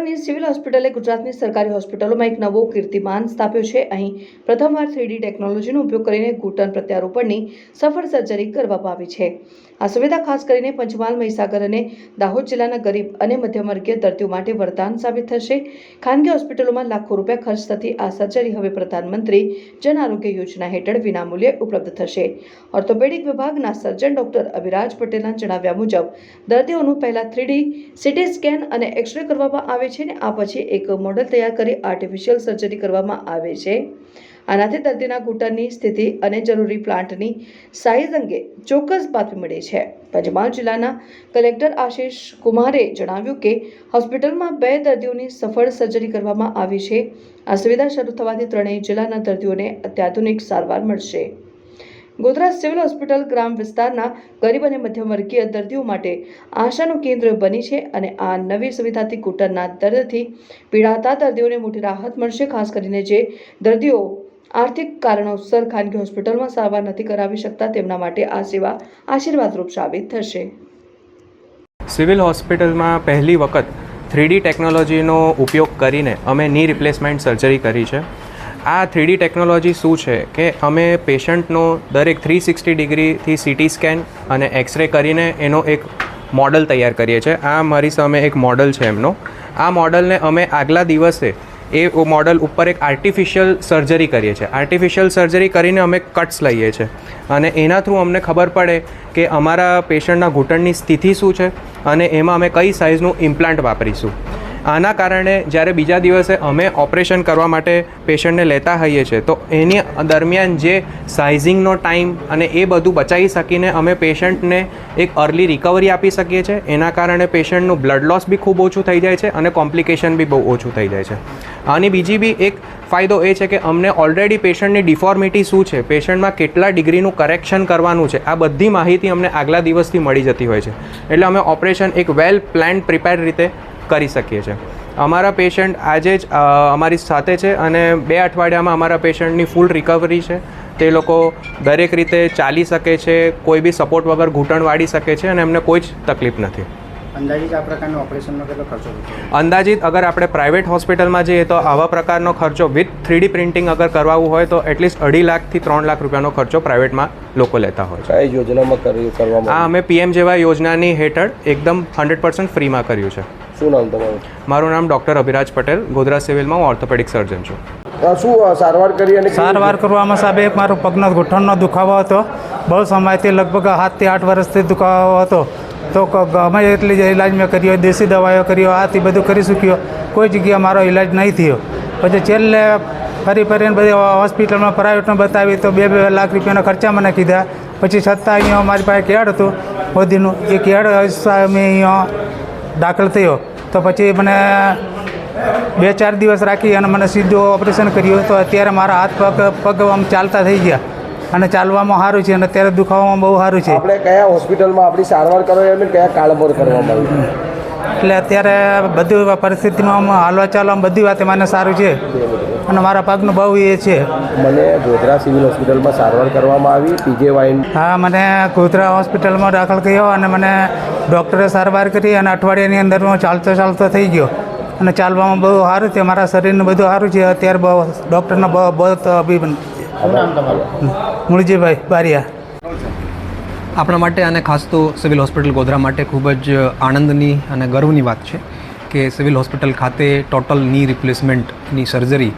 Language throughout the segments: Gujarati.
ગોધરાની સિવિલ હોસ્પિટલે ગુજરાતની સરકારી હોસ્પિટલોમાં એક નવો કીર્તિમાન સ્થાપ્યો છે। અહીં પ્રથમવાર 3D ટેકનોલોજીનો ઉપયોગ કરીને ઘૂંટણ પ્રત્યારોપણની સફળ સર્જરી કરવામાં આવી છે। આ સુવિધા ખાસ કરીને પંચમહાલ, મહીસાગર અને દાહોદ જિલ્લાના ગરીબ અને મધ્યમવર્ગીય દર્દીઓ માટે વરદાન સાબિત થશે। ખાનગી હોસ્પિટલોમાં લાખો રૂપિયા ખર્ચ થતી આ સર્જરી હવે પ્રધાનમંત્રી જન આરોગ્ય યોજના હેઠળ વિનામૂલ્યે ઉપલબ્ધ થશે। ઓર્થોપેડિક વિભાગના સર્જન ડોક્ટર અભિરાજ પટેલના જણાવ્યા મુજબ દર્દીઓનું પહેલા 3D સીટી સ્કેન અને એક્સરે કરવામાં આવે છે અને આ પછી એક મોડેલ તૈયાર કરી આર્ટિફિશિયલ સર્જરી કરવામાં આવે છે। આનાથી દર્દીના ઘૂંટણની સ્થિતિ અને જરૂરી પ્લાન્ટની સાઇઝ અંગે ચોક્કસ બાતમી મળી છે। પંચમહાલ જિલ્લાના કલેક્ટર આશિષ કુમારે જણાવ્યું કે હોસ્પિટલમાં 2 દર્દીઓની સફળ સર્જરી કરવામાં આવી છે। આ સુવિધા શરૂ થવાથી ત્રણેય જિલ્લાના દર્દીઓને અત્યાધુનિક સારવાર મળશે। ગોધરા સિવિલ હોસ્પિટલ ગ્રામ વિસ્તારના ગરીબ અને મધ્યમવર્ગીય દર્દીઓ માટે આશાનું કેન્દ્ર બની છે અને આ નવી સુવિધાથી ઘૂંટણના દર્દથી પીડાતા દર્દીઓને મોટી રાહત મળશે। ખાસ કરીને જે દર્દીઓ આર્થિક કારણોસર ખાનગી હોસ્પિટલમાં સારવાર નથી કરાવી શકતા તેમના માટે આ સેવા આશીર્વાદરૂપ સાબિત થશે। સિવિલ હોસ્પિટલમાં પહેલી વખત 3D ટેકનોલોજીનો ઉપયોગ કરીને અમે ની રિપ્લેસમેન્ટ સર્જરી કરી છે। આ 3D ટેકનોલોજી શું છે કે અમે પેશન્ટનો દરેક 360 ડિગ્રીથી સીટી સ્કેન અને એક્સરે કરીને એનો એક મોડલ તૈયાર કરીએ છીએ। આ મારી સામે એક મોડલ છે એમનો। આ મોડલને અમે આગલા દિવસે એ મોડલ ઉપર એક આર્ટિફિશિયલ સર્જરી કરીએ છીએ। આર્ટિફિશિયલ સર્જરી કરીને અમે કટ્સ લઈએ છીએ અને એના થ્રુ અમને ખબર પડે કે અમારા પેશન્ટના ઘૂંટણની સ્થિતિ શું છે અને એમાં અમે કઈ સાઇઝનું ઇમ્પ્લાન્ટ વાપરીશું। આના કારણે જ્યારે બીજા દિવસે અમે ઓપરેશન કરવા માટે પેશન્ટને લેતા હોઈએ છીએ તો એની દરમિયાન જે સાઇઝિંગનો ટાઈમ અને એ બધું બચાવી શકીને અમે પેશન્ટને એક અર્લી રિકવરી આપી શકીએ છીએ। એના કારણે પેશન્ટનું બ્લડ લોસ બી ખૂબ ઓછું થઈ જાય છે અને કોમ્પ્લિકેશન બી બહુ ઓછું થઈ જાય છે। આની બીજી બી એક ફાયદો એ છે કે અમને ઓલરેડી પેશન્ટની ડિફોર્મિટી શું છે, પેશન્ટમાં કેટલા ડિગ્રીનું કરેક્શન કરવાનું છે, આ બધી માહિતી અમને આગલા દિવસથી મળી જતી હોય છે। એટલે અમે ઓપરેશન એક વેલ પ્લાન્ડ પ્રિપેર રીતે કરી શકીએ છીએ। અમારા પેશન્ટ આજે જ અમારી સાથે છે અને 2 અઠવાડિયામાં અમારા પેશન્ટની ફૂલ રિકવરી છે। તે લોકો દરેક રીતે ચાલી શકે છે, કોઈ બી સપોર્ટ વગર ઘૂંટણ વાળી શકે છે અને એમને કોઈ જ તકલીફ નથી। અંદાજિત આ પ્રકારનો ઓપરેશનનો કેટલો ખર્ચો થશે? અંદાજિત અગર આપણે પ્રાઇવેટ હોસ્પિટલમાં જઈએ તો આવા પ્રકારનો ખર્ચો વિથ 3D પ્રિન્ટિંગ અગર કરાવવું હોય તો એટલીસ્ટ 2.5 લાખથી 3 લાખ રૂપિયાનો ખર્ચો પ્રાઇવેટમાં લોકો લેતા હોય છે। કઈ યોજનામાં કરવામાં? આ અમે PM જેવા યોજનાની હેઠળ એકદમ 100% ફ્રીમાં કર્યું છે। શું નામ તમારું? મારું નામ ડૉક્ટર અભિરાજ પટેલ, ગોધરા સિવિલમાં હું ઓર્થોપેડિક સર્જન છું। શું સારવાર કરી? અને સારવાર કરવામાં સાહેબ એક મારો પગનો ઘૂંટણનો દુખાવો હતો। બહુ સમયથી લગભગ 7 થી 8 વર્ષથી દુખાવો હતો તો ગમે એટલી ઇલાજ મેં કર્યો, દેશી દવાઓ કર્યો, આથી બધું કરી શક્યો, કોઈ જગ્યાએ મારો ઇલાજ નહીં થયો। પછી છેલ્લે ફરીને બધી હોસ્પિટલમાં પ્રાઇવેટમાં બતાવી તો 2 લાખ રૂપિયાના ખર્ચા મને કીધા। પછી છતાં અહીંયા મારી પાસે કાર્ડ હતું મોદીનું, એ કાર્ડ મેં અહીંયા દાખલ થયો તો પછી મને 2-4 દિવસ રાખી અને મને સીધું ઓપરેશન કર્યું તો અત્યારે મારા હાથ પગ આમ ચાલતા થઈ ગયા અને ચાલવામાં સારું છે અને અત્યારે દુખાવામાં બહુ સારું છે। આપણે કયા હોસ્પિટલમાં આપણી સારવાર કરો અને કયા કાળ પર કરવામાં આવી? એટલે અત્યારે બધી પરિસ્થિતિમાં હાલવા ચાલવામાં બધી વાતે મને સારું છે અને મારા પગનું બહુ એ છે। મને ગોધરા સિવિલ હોસ્પિટલમાં સારવાર કરવામાં આવી PJY? હા, મને ગોધરા હોસ્પિટલમાં દાખલ કર્યો અને મને ડૉક્ટરે સારવાર કરી અને અઠવાડિયાની અંદર હું ચાલતો થઈ ગયો અને ચાલવામાં બહુ સારું છે, મારા શરીરનું બધું સારું છે। અત્યારે બહુ ડૉક્ટરનો બહુ અભિનંદન। મુળજીભાઈ બારિયા। આપણા માટે અને ખાસ તો સિવિલ હોસ્પિટલ ગોધરા માટે ખૂબ જ આનંદની અને ગર્વની વાત છે કે સિવિલ હોસ્પિટલ ખાતે ટોટલ ની રિપ્લેસમેન્ટની સર્જરી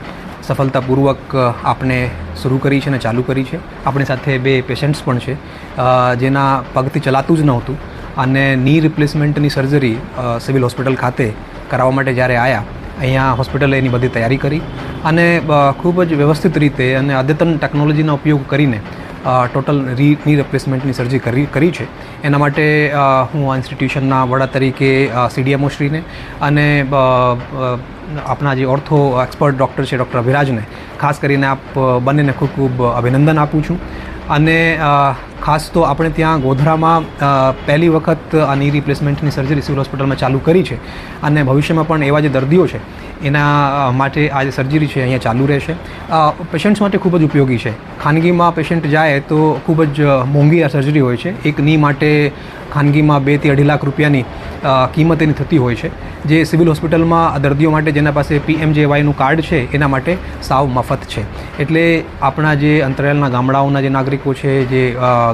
સફળતાપૂર્વક આપણે શરૂ કરી છે અને ચાલુ કરી છે। આપણી સાથે 2 પેશન્ટ્સ પણ છે જેના પગથી ચલાતું જ નહોતું અને ની રિપ્લેસમેન્ટની સર્જરી સિવિલ હોસ્પિટલ ખાતે કરાવવા માટે જ્યારે આવ્યા, અહીંયા હોસ્પિટલે એની બધી તૈયારી કરી અને ખૂબ જ વ્યવસ્થિત રીતે અને અદ્યતન ટેકનોલોજીનો ઉપયોગ કરીને ટોટલ ની રિપ્લેસમેન્ટની સર્જરી કરી છે। એના માટે હું આ ઇન્સ્ટિટ્યુશનના વડા તરીકે CDMO શ્રીને અને આપણા જે ઓર્થો એક્સપર્ટ ડૉક્ટર છે ડૉક્ટર અભિરાજને ખાસ કરીને આપ બંનેને ખૂબ ખૂબ અભિનંદન આપું છું। અને ખાસ તો આપણે ત્યાં ગોધરામાં પહેલી વખત આ ની રિપ્લેસમેન્ટની સર્જરી સિવિલ હોસ્પિટલમાં ચાલુ કરી છે અને ભવિષ્યમાં પણ એવા જે દર્દીઓ છે એના માટે આ જે સર્જરી છે અહીંયા ચાલુ રહેશે. પેશન્ટ્સ માટે ખૂબ જ ઉપયોગી છે. ખાનગીમાં પેશન્ટ જાય તો ખૂબ જ મોંઘી આ સર્જરી હોય છે. એક ની માટે ખાનગીમાં 2 થી 2.5 લાખ રૂપિયાની કિંમત એની થતી હોય છે, જે સિવિલ હોસ્પિટલમાં દર્દીઓ માટે જેના પાસે PMJYનું કાર્ડ છે એના માટે સાવ મફત છે. એટલે આપણા જે અંતરિયાળના ગામડાઓના જે નાગરિકો છે, જે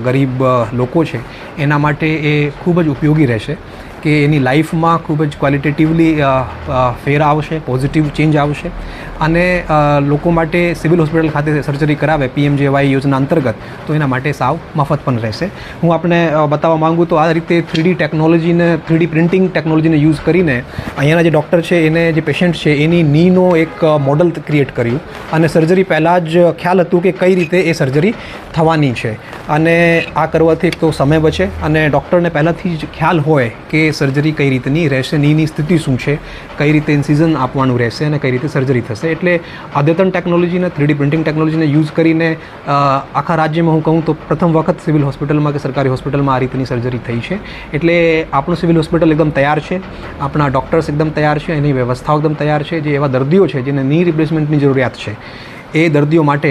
ગરીબ લોકો છે, એના માટે એ ખૂબ જ ઉપયોગી રહેશે કે એની લાઈફમાં ખૂબ જ ક્વોલિટેટિવલી ફેર આવશે, પોઝિટિવ ચેન્જ આવશે. અને લોકો માટે સિવિલ હોસ્પિટલ ખાતે સર્જરી કરાવે PMJY યોજના અંતર્ગત તો એના માટે સાવ મફત પણ રહેશે. હું આપણે બતાવવા માગું તો આ રીતે 3D ટેકનોલોજીને, 3D પ્રિન્ટિંગ ટેકનોલોજીને યુઝ કરીને અહીંયાના જે ડૉક્ટર છે એને જે પેશન્ટ છે એની નીનો એક મોડલ ક્રિએટ કર્યું અને સર્જરી પહેલાં જ ખ્યાલ હતું કે કઈ રીતે એ સર્જરી થવાની છે. અને આ કરવાથી એક તો સમય બચે અને ડૉક્ટરને પહેલાંથી જ ખ્યાલ હોય કે સર્જરી કઈ રીતની રહેશે, નીની સ્થિતિ શું છે, કઈ રીતે ઇન્સિઝન આપવાનું રહેશે અને કઈ રીતે સર્જરી થશે. એટલે અદ્યતન ટેકનોલોજીને, 3D પ્રિન્ટિંગ ટેકનોલોજીને યુઝ કરીને આખા રાજ્યમાં હું કહું તો પ્રથમ વખત સિવિલ હોસ્પિટલમાં કે સરકારી હોસ્પિટલમાં આ રીતની સર્જરી થઈ છે. એટલે આપણું સિવિલ હોસ્પિટલ એકદમ તૈયાર છે, આપણા ડૉક્ટર્સ એકદમ તૈયાર છે, એની વ્યવસ્થાઓ એકદમ તૈયાર છે. જે એવા દર્દીઓ છે જેને ની રિપ્લેસમેન્ટની જરૂરિયાત છે એ દર્દીઓ માટે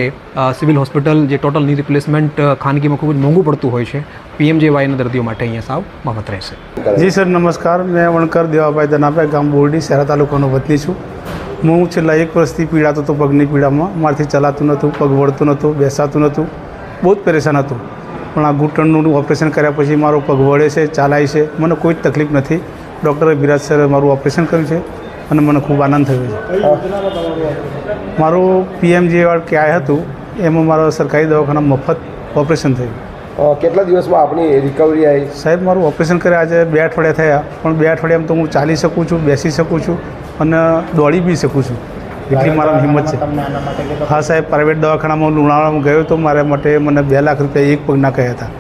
સિવિલ હોસ્પિટલ જે ટોટલ ની રિપ્લેસમેન્ટ ખાનગીમાં ખૂબ જ મોંઘું પડતું હોય છે, PMJYના દર્દીઓ માટે અહીંયા સાવ મફત રહેશે. જી સર, નમસ્કાર. મેં વણકર દેવાભાઈ દનાભાઈ, ગામ બોરડી, શહેરા તાલુકાનો વતની છું. હું છેલ્લા 1 વર્ષથી પીડાતો હતો પગની પીડામાં. મારાથી ચલાતું નહોતું, પગ વળતું નહોતું, બેસાતું નહોતું, બહુ જ પરેશાન હતું. પણ આ ઘૂંટણનું ઓપરેશન કર્યા પછી મારો પગ વળે છે, ચાલાય છે, મને કોઈ જ તકલીફ નથી. ડૉક્ટર વિરાજ સરે મારું ઓપરેશન કર્યું છે અને મને ખૂબ આનંદ થયો છે. મારું PMJY ક્યાંય હતું એમાં મારો સરકારી દવાખાના મફત ઓપરેશન થયું. કેટલા દિવસમાં આપણી રિકવરી આવી? સાહેબ, મારું ઓપરેશન કર્યા આજે 2 અઠવાડિયા થયા, પણ 2 અઠવાડિયામાં તો હું ચાલી શકું છું, બેસી શકું છું અને દોડી બી શકું છું. એટલી મારા હિંમત છે. હા સાહેબ, પ્રાઇવેટ દવાખાનામાં લુણાવાડામાં ગયો તો મારા માટે મને 2 લાખ રૂપિયા એક પગના કહ્યા હતા.